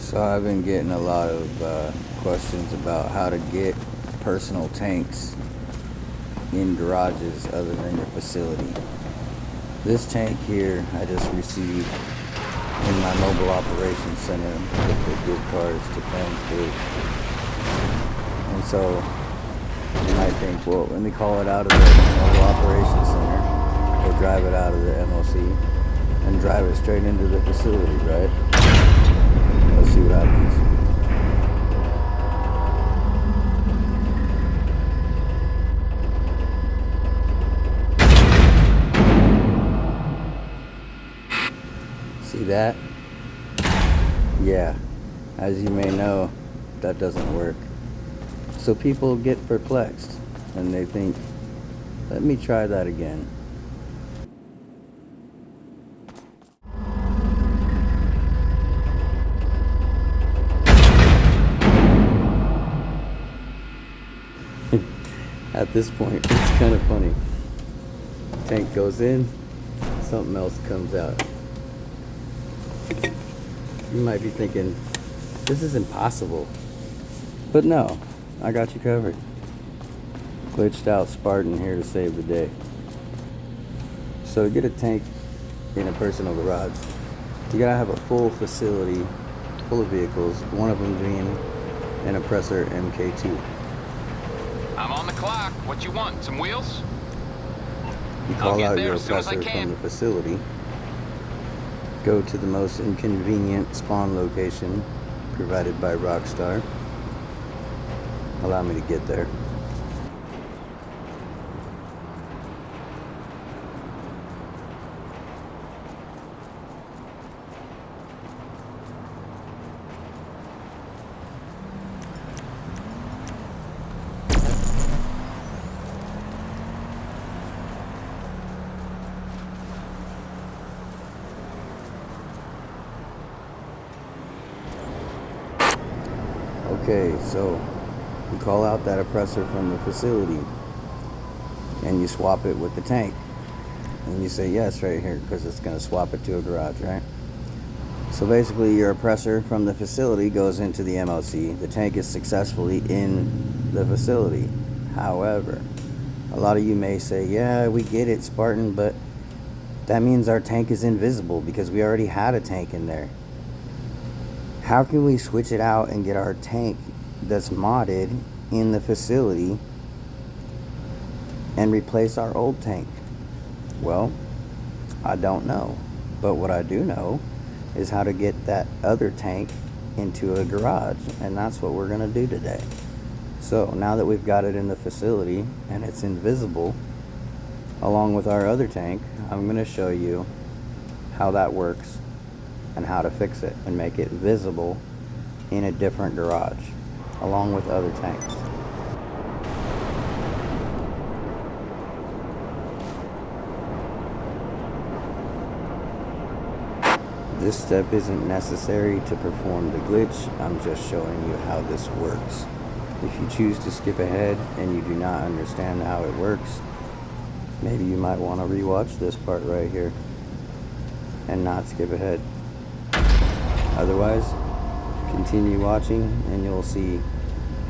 So I've been getting a lot of questions about how to get personal tanks in garages other than your facility. This tank here I just received in my mobile operations center with the good cars to Fans Bridge. And so you might think, well, let me call it out of the mobile operations center, or drive it out of the MOC and drive it straight into the facility, right? Let's see what happens. See that? Yeah, as you may know, that doesn't work. So people get perplexed and they think, let me try that again. At this point, it's kind of funny. Tank goes in, something else comes out. You might be thinking, this is impossible. But no, I got you covered. Glitched out Spartan here to save the day. So to get a tank in a personal garage, you gotta have a full facility full of vehicles, one of them being an oppressor MK2. I'm on the clock. What you want? Some wheels? You call out your oppressor from the facility, go to the most inconvenient spawn location provided by Rockstar. Allow me to get there. Okay, so you call out that oppressor from the facility and you swap it with the tank. And you say yes right here because it's going to swap it to a garage, right? So basically your oppressor from the facility goes into the MOC. The tank is successfully in the facility. However, a lot of you may say, yeah, we get it, Spartan, but that means our tank is invisible because we already had a tank in there. How can we switch it out and get our tank that's modded in the facility and replace our old tank? Well, I don't know. But what I do know is how to get that other tank into a garage. And that's what we're going to do today. So now that we've got it in the facility and it's invisible, along with our other tank, I'm going to show you how that works and how to fix it and make it visible in a different garage along with other tanks. This step isn't necessary to perform the glitch. I'm just showing you how this works. If you choose to skip ahead and you do not understand how it works, maybe you might want to rewatch this part right here and not skip ahead. Otherwise, continue watching and you'll see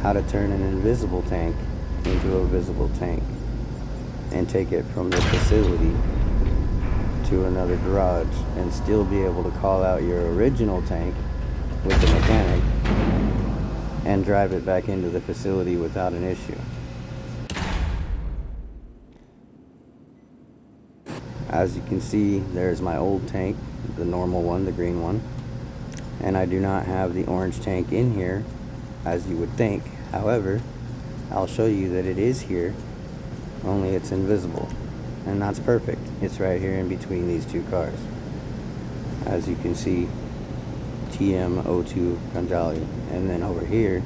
how to turn an invisible tank into a visible tank and take it from the facility to another garage and still be able to call out your original tank with the mechanic and drive it back into the facility without an issue. As you can see, there's my old tank, the normal one, the green one. And I do not have the orange tank in here, as you would think. However, I'll show you that it is here, only it's invisible. And that's perfect. It's right here in between these two cars. As you can see, TM02 Kanjali. And then over here,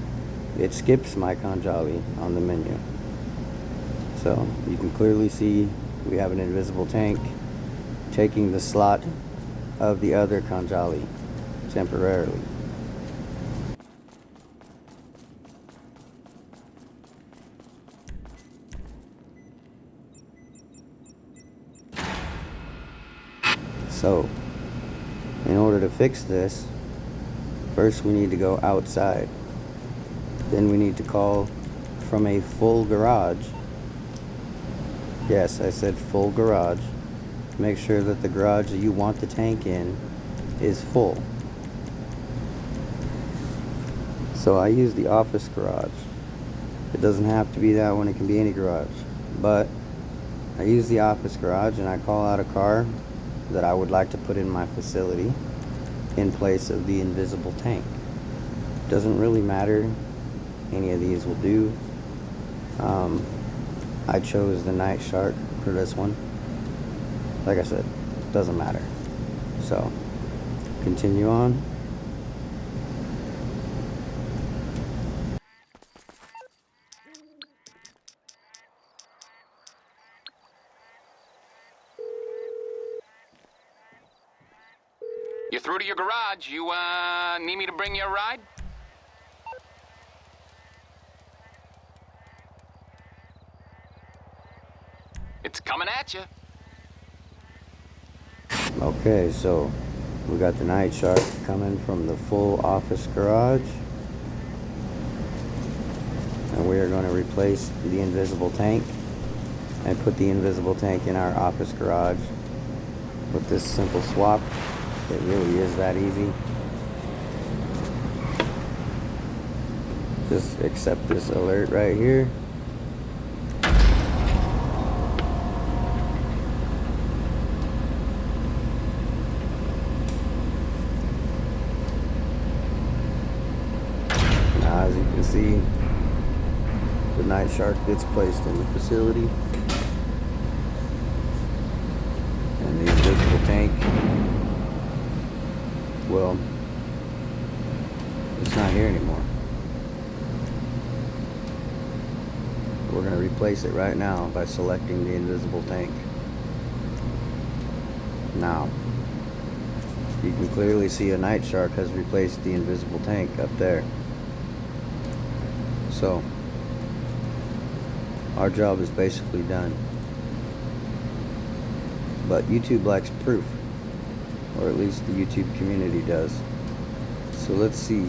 it skips my Kanjali on the menu. So you can clearly see we have an invisible tank taking the slot of the other Kanjali temporarily. So, in order to fix this, First we need to go outside. Then we need to call from a full garage. Yes, I said full garage. Make sure that the garage that you want the tank in is full. So I use the office garage. It doesn't have to be that one, it can be any garage. But I use the office garage and I call out a car that I would like to put in my facility in place of the invisible tank. Doesn't really matter. Any of these will do. I chose the Night Shark for this one. Like I said, doesn't matter. So, continue on. You're through to your garage. You, need me to bring you a ride? It's coming at you. Okay, so we got the Night Shark coming from the full office garage. And we are going to replace the invisible tank and put the invisible tank in our office garage with this simple swap. It really is that easy. Just accept this alert right here. Now, as you can see, the Night Shark gets placed in the facility. And the invisible tank, well, it's not here anymore. We're going to replace it right now by selecting the invisible tank. Now, you can clearly see a Night Shark has replaced the invisible tank up there. So, our job is basically done. But YouTube likes proof, or at least the YouTube community does. So let's see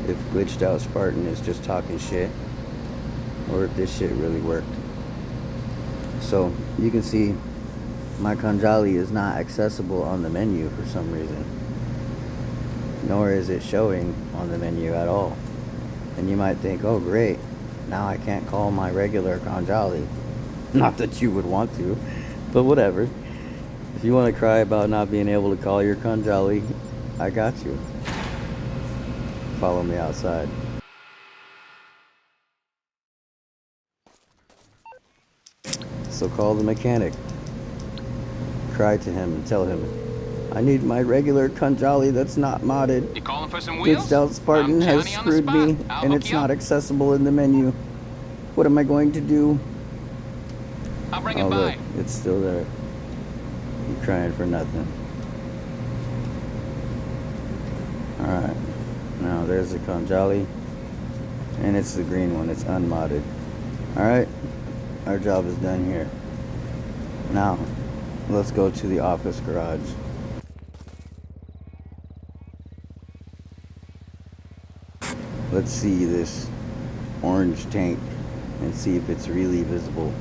if Glitched Out Spartan is just talking shit, or if this shit really worked. So you can see my Kanjali is not accessible on the menu for some reason, nor is it showing on the menu at all. And you might think, oh great, now I can't call my regular Kanjali. Not that you would want to, but whatever. If you want to cry about not being able to call your Kanjali, I got you. Follow me outside. So call the mechanic. Cry to him and tell him, I need my regular Kanjali that's not modded. You calling for some wheels? Glitched Out Spartan has Johnny on the screwed me, spot. I'll and hook it's you not up. accessible in the menu. What am I going to do? I'll bring Oh it by. look, it's still there. You're crying for nothing. Alright, now there's the Kanjali, and it's the green one, it's unmodded. Alright, our job is done here. Now, let's go to the office garage. Let's see this orange tank and see if it's really visible.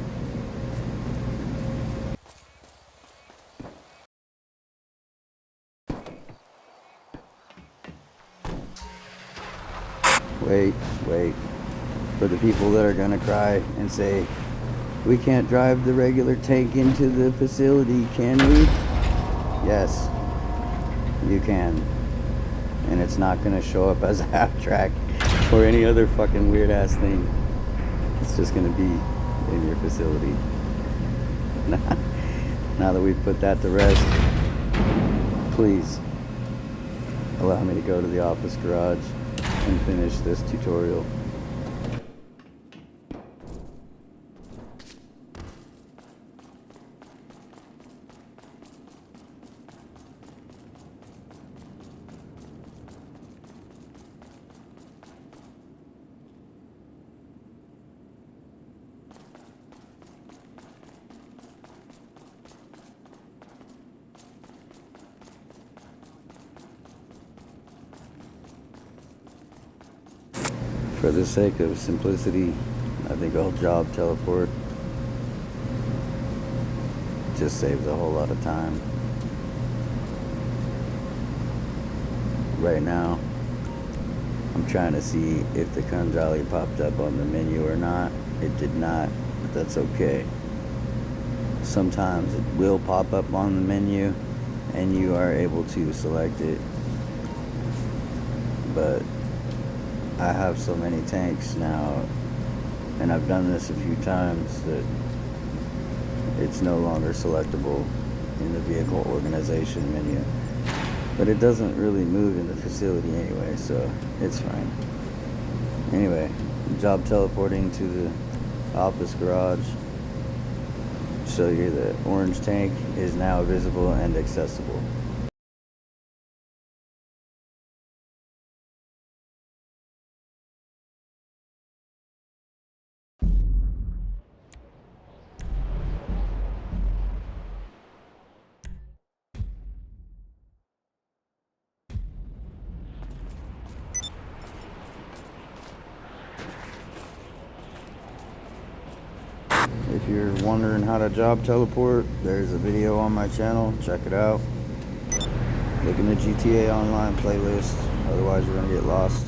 Wait. For the people that are gonna cry and say, we can't drive the regular tank into the facility, can we? Yes, you can. And it's not gonna show up as a half track or any other fucking weird ass thing. It's just gonna be in your facility. Now that we've put that to rest, please allow me to go to the office garage and finish this tutorial. For the sake of simplicity, I think I'll job teleport. Just saves a whole lot of time. Right now, I'm trying to see if the Kanjali popped up on the menu or not. It did not, but that's okay. Sometimes it will pop up on the menu and you are able to select it, but I have so many tanks now, and I've done this a few times, that it's no longer selectable in the vehicle organization menu. But it doesn't really move in the facility anyway, so it's fine. Anyway, job teleporting to the office garage. Show you the orange tank is now visible and accessible. If you're wondering how to job teleport, there's a video on my channel. Check it out. Look in the GTA Online playlist. Otherwise, you're gonna get lost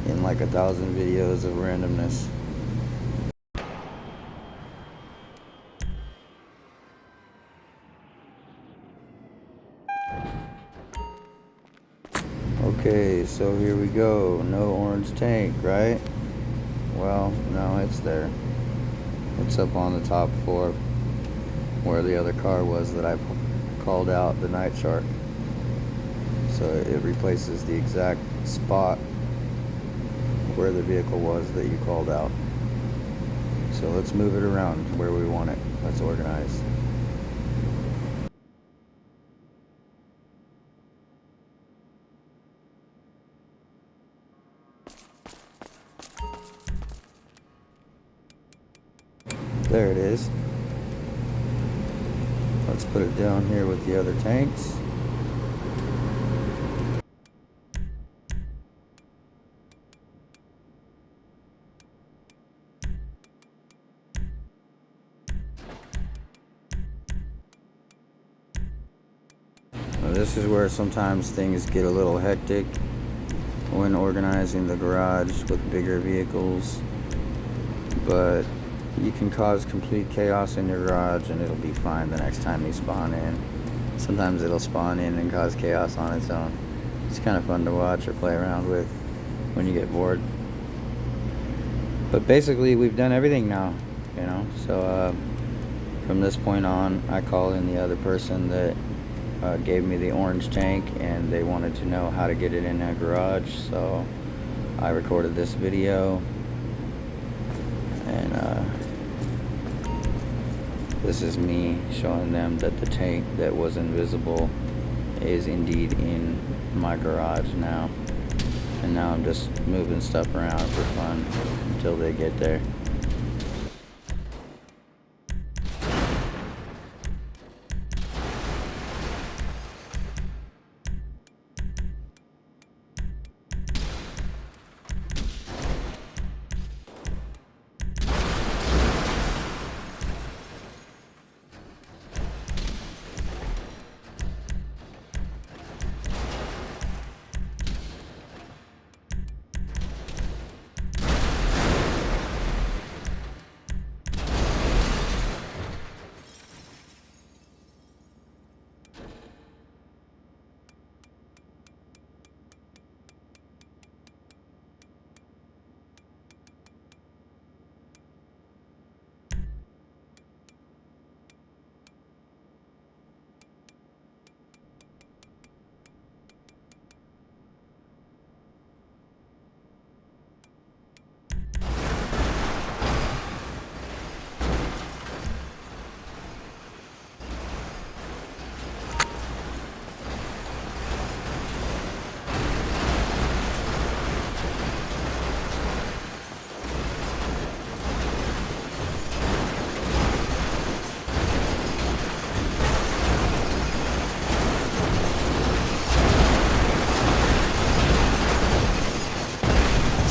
in like 1,000 videos of randomness. Okay, so here we go. No orange tank, right? Well, no, it's there. It's up on the top floor where the other car was that I called out, the night shark. So it replaces the exact spot where the vehicle was that you called out. So let's move it around where we want it. Let's organize. There it is. Let's put it down here with the other tanks. Now this is where sometimes things get a little hectic when organizing the garage with bigger vehicles, but you can cause complete chaos in your garage and it'll be fine the next time you spawn in. Sometimes it'll spawn in and cause chaos on its own. It's kind of fun to watch or play around with when you get bored. But basically we've done everything now, you know, so from this point on I call in the other person that gave me the orange tank, and they wanted to know how to get it in a garage, so I recorded this video, and this is me showing them that the tank that was invisible is indeed in my garage now. And now I'm just moving stuff around for fun until they get there.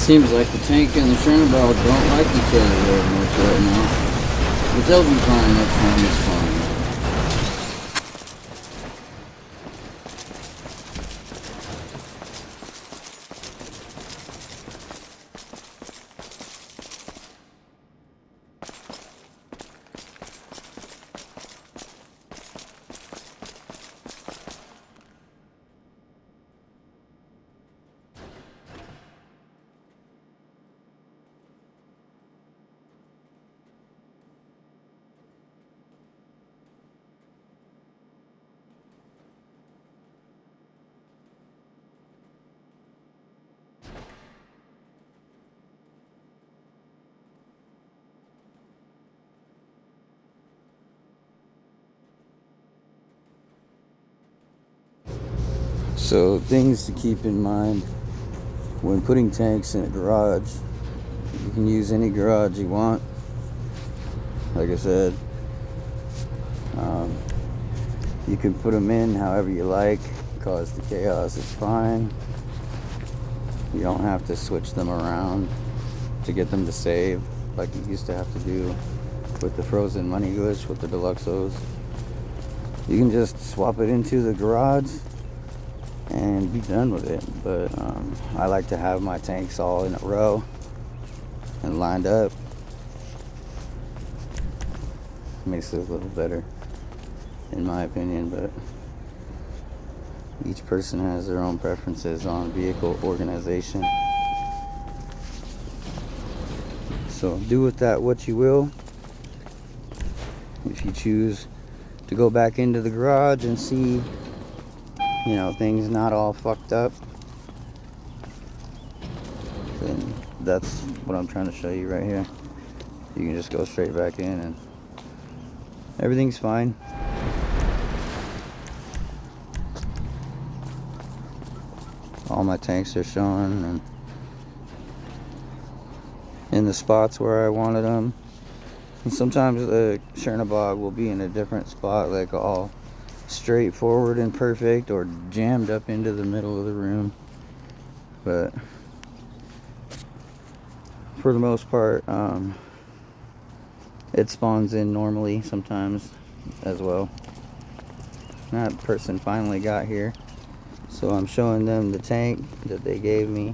Seems like the tank and the Chernobog don't like each other very much right now. But they'll be fine next time it's fine. So things to keep in mind when putting tanks in a garage. You can use any garage you want. Like I said, you can put them in however you like. Cause the chaos is fine. You don't have to switch them around to get them to save like you used to have to do with the frozen money glitch with the Deluxos. You can just swap it into the garage and be done with it. But I like to have my tanks all in a row and lined up. Makes it a little better in my opinion, but each person has their own preferences on vehicle organization. So do with that what you will. If you choose to go back into the garage and see, you know, things not all fucked up, then that's what I'm trying to show you right here. You can just go straight back in and everything's fine. All my tanks are showing and in the spots where I wanted them. And sometimes the Chernobog will be in a different spot, like all straightforward and perfect, or jammed up into the middle of the room. But for the most part, it spawns in normally sometimes as well. That person finally got here, so I'm showing them the tank that they gave me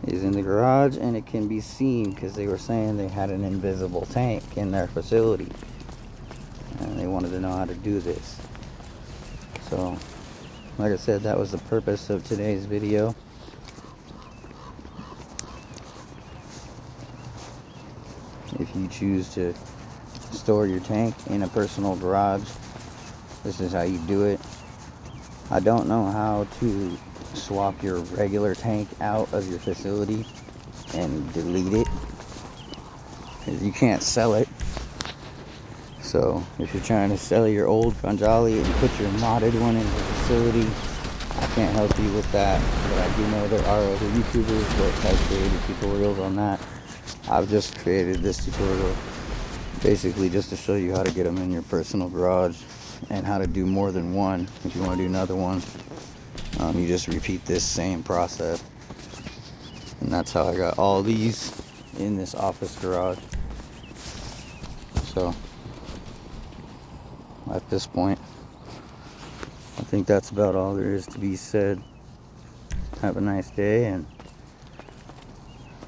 is in the garage, and it can be seen because they were saying they had an invisible tank in their facility and they wanted to know how to do this. So like I said, that was the purpose of today's video. If you choose to store your tank in a personal garage, this is how you do it. I don't know how to swap your regular tank out of your facility and delete it, because you can't sell it. So if you're trying to sell your old Kanjali and put your modded one in the facility, I can't help you with that. But I do know there are other YouTubers that have created tutorials on that. I've just created this tutorial basically just to show you how to get them in your personal garage and how to do more than one. If you want to do another one, you just repeat this same process. And that's how I got all these in this office garage. So at this point, I think that's about all there is to be said. Have a nice day, and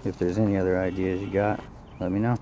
if there's any other ideas you got, let me know.